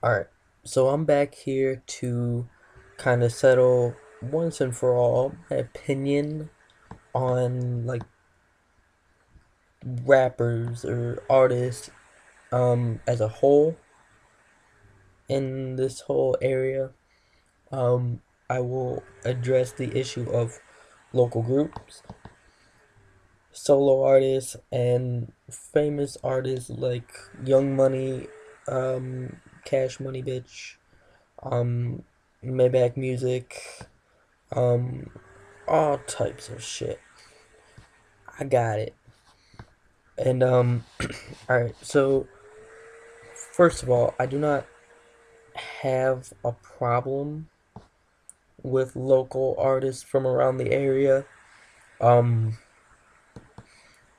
Alright, so I'm back here to kind of settle once and for all my opinion on like rappers or artists as a whole in this whole area. Um I will address the issue of local groups, solo artists, and famous artists like Young Money, Cash Money Bitch, um Maybach Music, um all types of shit. I got it. And all right. So first of all, I do not have a problem with local artists from around the area. Um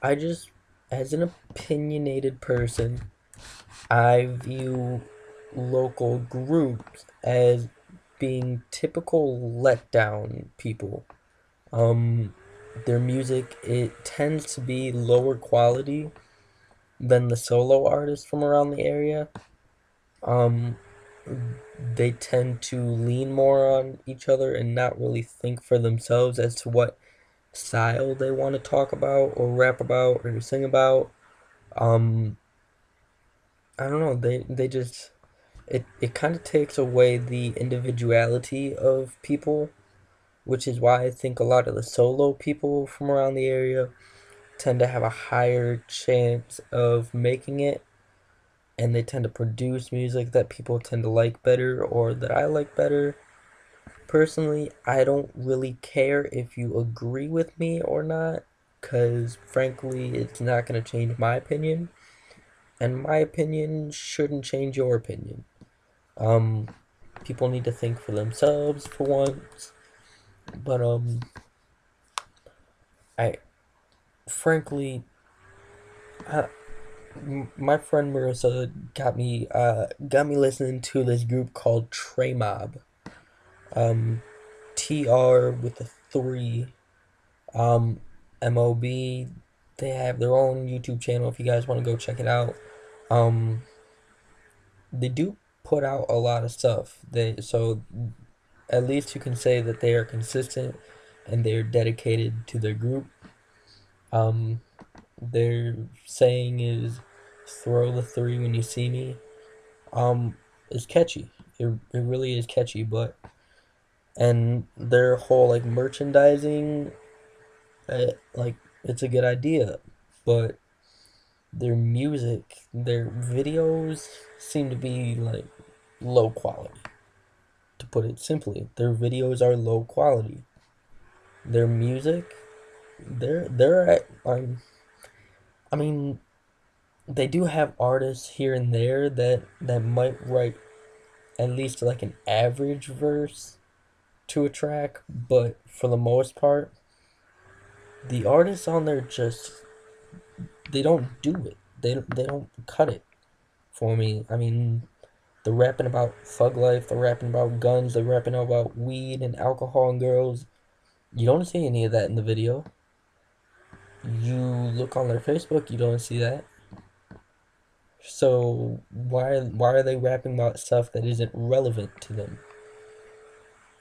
I just, as an opinionated person, I view local groups as being typical letdown people. Um their music, it tends to be lower quality than the solo artists from around the area. Um, they tend to lean more on each other and not really think for themselves as to what style they want to talk about or rap about or sing about. Um, I don't know. They just, it kind of takes away the individuality of people, which is why I think a lot of the solo people from around the area tend to have a higher chance of making it, and they tend to produce music that people tend to like better or that I like better. Personally, I don't really care if you agree with me or not, because frankly, it's not going to change my opinion, and my opinion shouldn't change your opinion. Um, People need to think for themselves for once, but I frankly, I, my friend Marissa got me listening to this group called Trey Mob. Um, TR with a 3, um, MOB. They have their own YouTube channel if you guys want to go check it out. Um, they do put out a lot of stuff. So at least you can say that they are consistent and they're dedicated to their group. Um, their saying is "throw the 3 when you see me." Um, it's catchy. It really is catchy, but and their whole like merchandising, like, it's a good idea, but their music, their videos seem to be like low quality. To put it simply, their videos are low quality. Their music, they're at I mean, they do have artists here and there that might write at least like an average verse to a track, but for the most part, the artists on there just, they don't do it. They don't cut it for me. I mean, they're rapping about thug life, they're rapping about guns, they're rapping about weed and alcohol and girls. You don't see any of that in the video. You look on their Facebook, you don't see that. So why are they rapping about stuff that isn't relevant to them?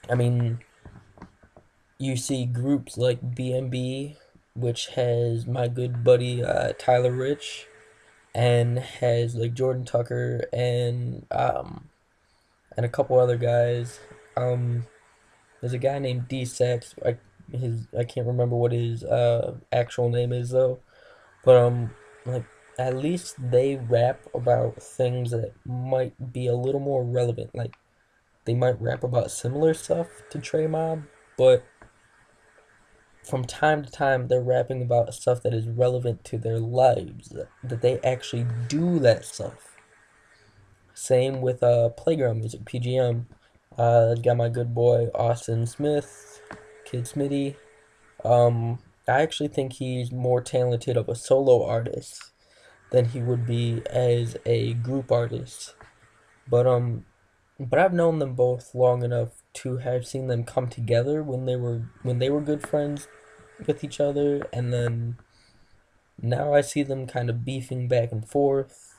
I mean, you see groups like BMB, which has my good buddy Tyler Rich, and has like Jordan Tucker and a couple other guys. Um, there's a guy named D Sex. I can't remember what his actual name is though. But like, at least they rap about things that might be a little more relevant. Like, they might rap about similar stuff to Trey Mob, but from time to time they're rapping about stuff that is relevant to their lives, that they actually do that stuff. Same with playground music, PGM. Got my good boy Austin Smith, Kid Smitty. I actually think he's more talented of a solo artist than he would be as a group artist. But I've known them both long enough to have seen them come together when they were good friends with each other, and then now I see them kind of beefing back and forth.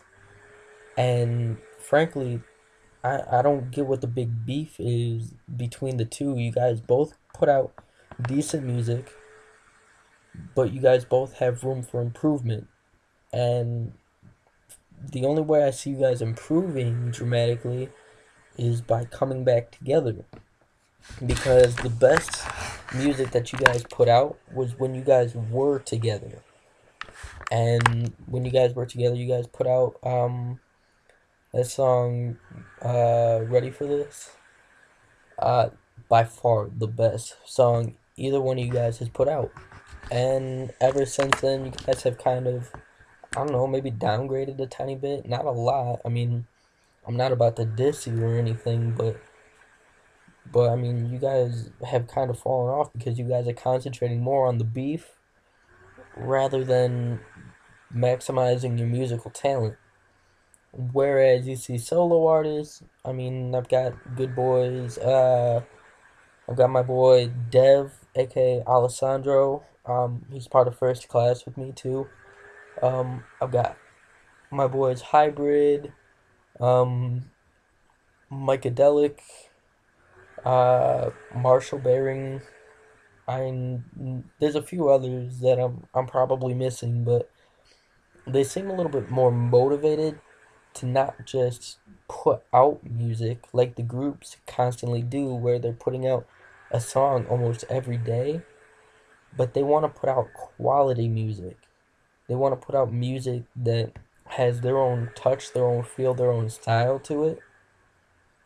And frankly, I don't get what the big beef is between the two. You guys both put out decent music, but you guys both have room for improvement. And the only way I see you guys improving dramatically is by coming back together. Because the best music that you guys put out was when you guys were together. And when you guys were together, you guys put out that song, Ready for This? Uh, by far the best song either one of you guys has put out. And ever since then, you guys have kind of, I don't know, maybe downgraded a tiny bit. Not a lot. I mean, I'm not about to diss you or anything, but I mean, you guys have kind of fallen off because you guys are concentrating more on the beef rather than maximizing your musical talent. Whereas you see solo artists, I mean, I've got good boys. I've got my boy Dev, aka Alessandro. He's part of First Class with me too. I've got my boys Hybrid, um, Micadelic, Marshall Baring. There's a few others that I'm probably missing, but they seem a little bit more motivated to not just put out music like the groups constantly do, where they're putting out a song almost every day, but they want to put out quality music. They want to put out music that has their own touch, their own feel, their own style to it.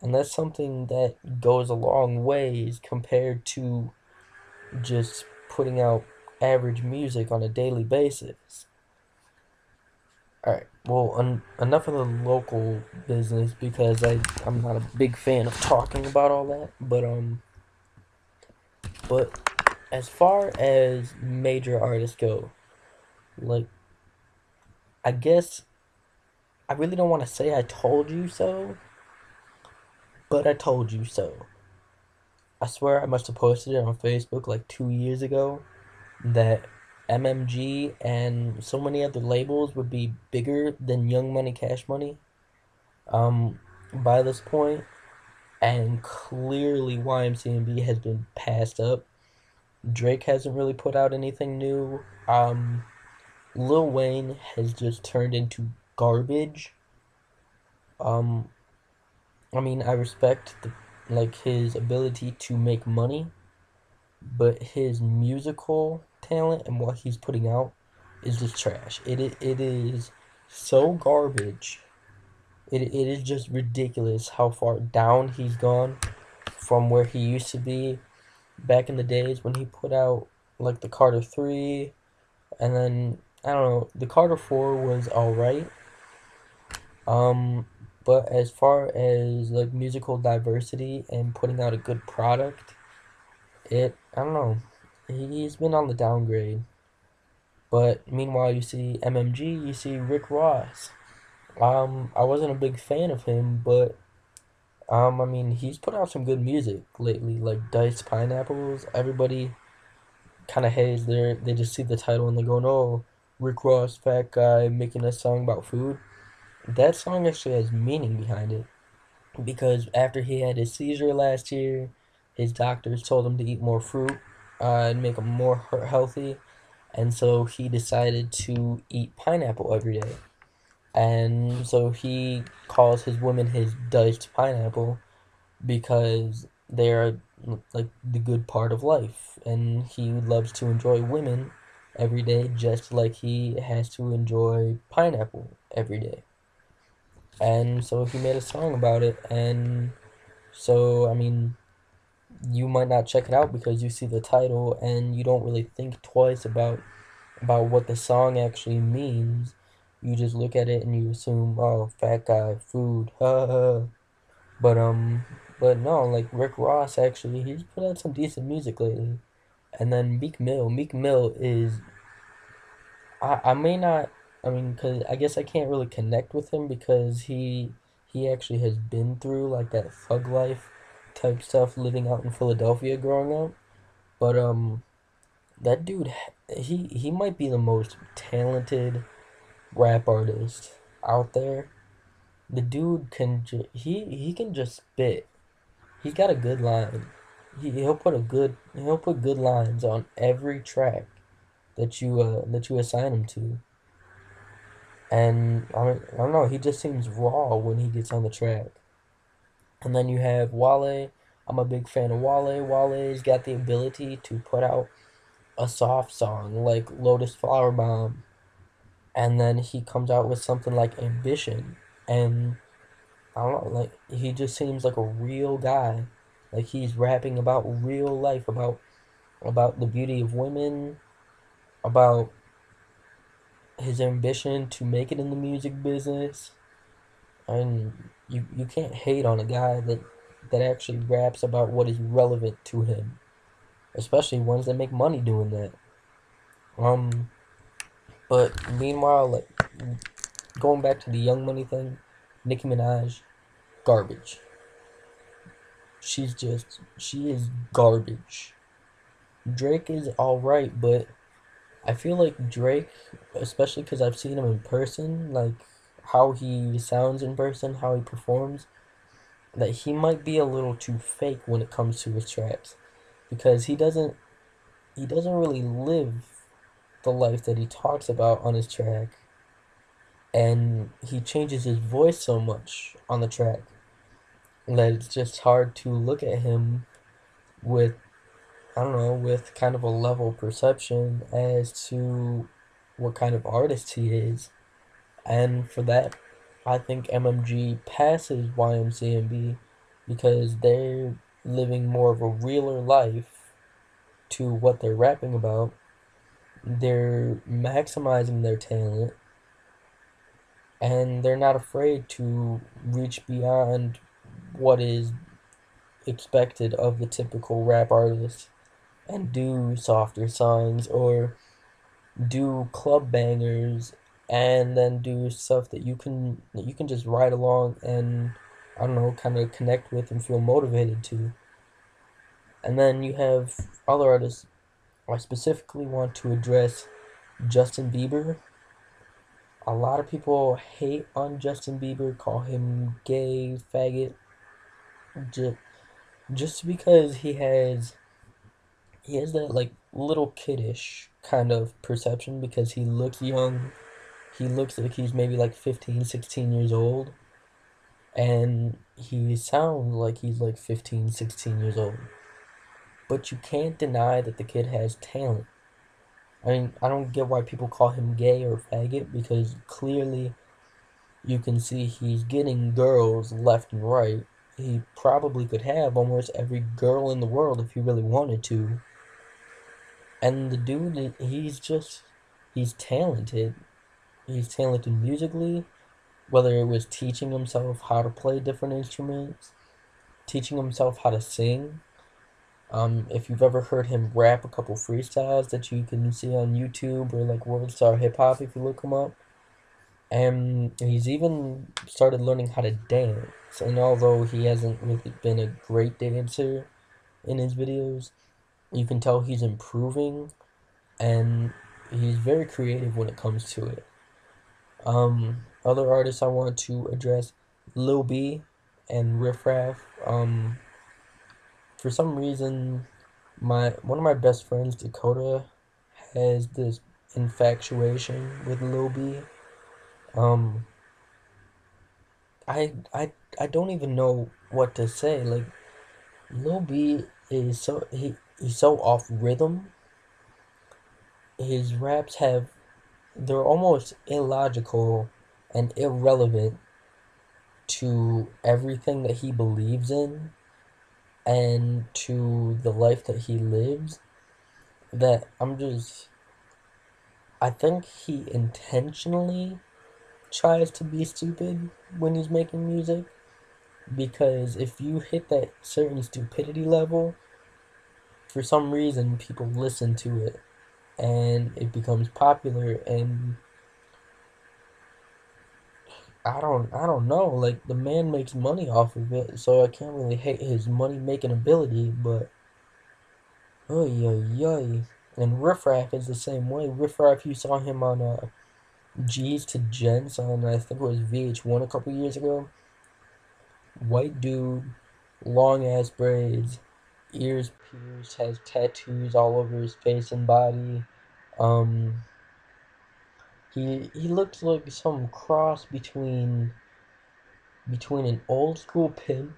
And that's something that goes a long ways compared to just putting out average music on a daily basis. Alright, well, enough of the local business because I'm not a big fan of talking about all that. But as far as major artists go, like, I guess I really don't want to say I told you so, but I told you so. I swear I must have posted it on Facebook like 2 years ago that MMG and so many other labels would be bigger than Young Money Cash Money um, by this point, and clearly YMCMB has been passed up. Drake hasn't really put out anything new. Lil Wayne has just turned into garbage. Um, I mean, I respect his ability to make money, but his musical talent and what he's putting out is just trash. It is so garbage. It is just ridiculous how far down he's gone from where he used to be back in the days when he put out like the Carter 3, and then I don't know, the Carter 4 was alright. Um but as far as like musical diversity and putting out a good product, I don't know. He's been on the downgrade. But meanwhile, you see MMG, you see Rick Ross. I wasn't a big fan of him, but I mean, he's put out some good music lately, like Diced Pineapples. Everybody kind of hates they just see the title and they go, "No, Rick Ross, fat guy making a song about food." That song actually has meaning behind it because after he had his seizure last year, his doctors told him to eat more fruit and make him more healthy, and so he decided to eat pineapple every day. And so he calls his women his diced pineapple because they're like the good part of life, and he loves to enjoy women every day just like he has to enjoy pineapple every day. And so he made a song about it, and so I mean, you might not check it out because you see the title and you don't really think twice about what the song actually means. You just look at it and you assume, oh, fat guy, food, but but no, like Rick Ross actually, he's put out some decent music lately. And then Meek Mill is, I may not, I mean, because I guess I can't really connect with him because he actually has been through like that thug life type stuff living out in Philadelphia growing up. But that dude, he might be the most talented rap artist out there. The dude can he can just spit. He's got a good line. He'll put good lines on every track that you assign him to. And I don't know, he just seems raw when he gets on the track. And then you have Wale. I'm a big fan of Wale. Wale's got the ability to put out a soft song like Lotus Flower Bomb, and then he comes out with something like Ambition, and I don't know, like he just seems like a real guy. Like he's rapping about real life, about the beauty of women, about his ambition to make it in the music business. And you can't hate on a guy that actually raps about what is relevant to him, especially ones that make money doing that. Um, but meanwhile, like going back to the Young Money thing, Nicki Minaj, garbage. She is garbage. Drake is alright, but I feel like Drake, especially because I've seen him in person, like how he sounds in person, how he performs, that he might be a little too fake when it comes to his tracks, because he doesn't really live the life that he talks about on his track, and he changes his voice so much on the track that it's just hard to look at him with, I don't know, with kind of a level perception as to what kind of artist he is. And for that, I think MMG passes YMCMB because they're living more of a realer life to what they're rapping about. They're maximizing their talent, and they're not afraid to reach beyond what is expected of the typical rap artist and do softer songs or do club bangers and then do stuff that you can just ride along and I don't know, kind of connect with and feel motivated to. And then you have other artists. I specifically want to address Justin Bieber. A lot of people hate on Justin Bieber, call him gay, faggot, just, just because he has that like little kiddish kind of perception because he looks young. He looks like he's maybe like 15, 16 years old, and he sounds like he's like 15, 16 years old. But you can't deny that the kid has talent. I mean, I don't get why people call him gay or faggot because clearly you can see he's getting girls left and right. He probably could have almost every girl in the world if he really wanted to. And the dude, he's talented. He's talented musically, whether it was teaching himself how to play different instruments, teaching himself how to sing. If you've ever heard him rap a couple freestyles that you can see on YouTube or like World Star Hip Hop if you look him up. And he's even started learning how to dance. And although he hasn't really been a great dancer in his videos, you can tell he's improving and he's very creative when it comes to it. Other artists I want to address, Lil B and Riff Raff. For some reason, my one of my best friends, Dakota, has this infatuation with Lil B. Um, I don't even know what to say. Like Lil B is he's so off rhythm. His raps they're almost illogical and irrelevant to everything that he believes in and to the life that he lives, that I think he intentionally tries to be stupid when he's making music, because if you hit that certain stupidity level, for some reason people listen to it and it becomes popular, and I don't know, like the man makes money off of it, so I can't really hate his money making ability, but oy oy oy. And Riff Raff is the same way. Riff Raff, you saw him on G's to Gents on, I think it was VH1 a couple years ago. White dude, long ass braids, ears pierced, has tattoos all over his face and body. Um, he looks like some cross between an old school pimp,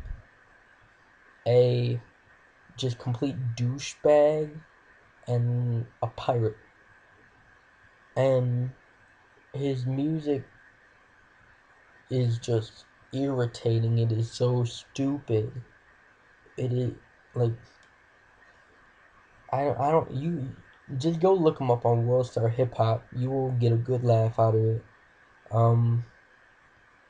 a just complete douchebag, and a pirate. And his music is just irritating. It is so stupid. It is like I don't you just go look him up on World Star Hip Hop. You will get a good laugh out of it. Um,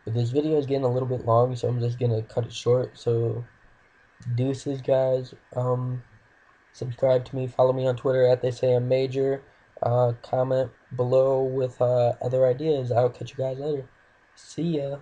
but this video is getting a little bit long, so I'm just gonna cut it short. So deuces, guys. Subscribe to me. Follow me on Twitter at They Say I'm Major. Comment below with other ideas. I'll catch you guys later. See ya.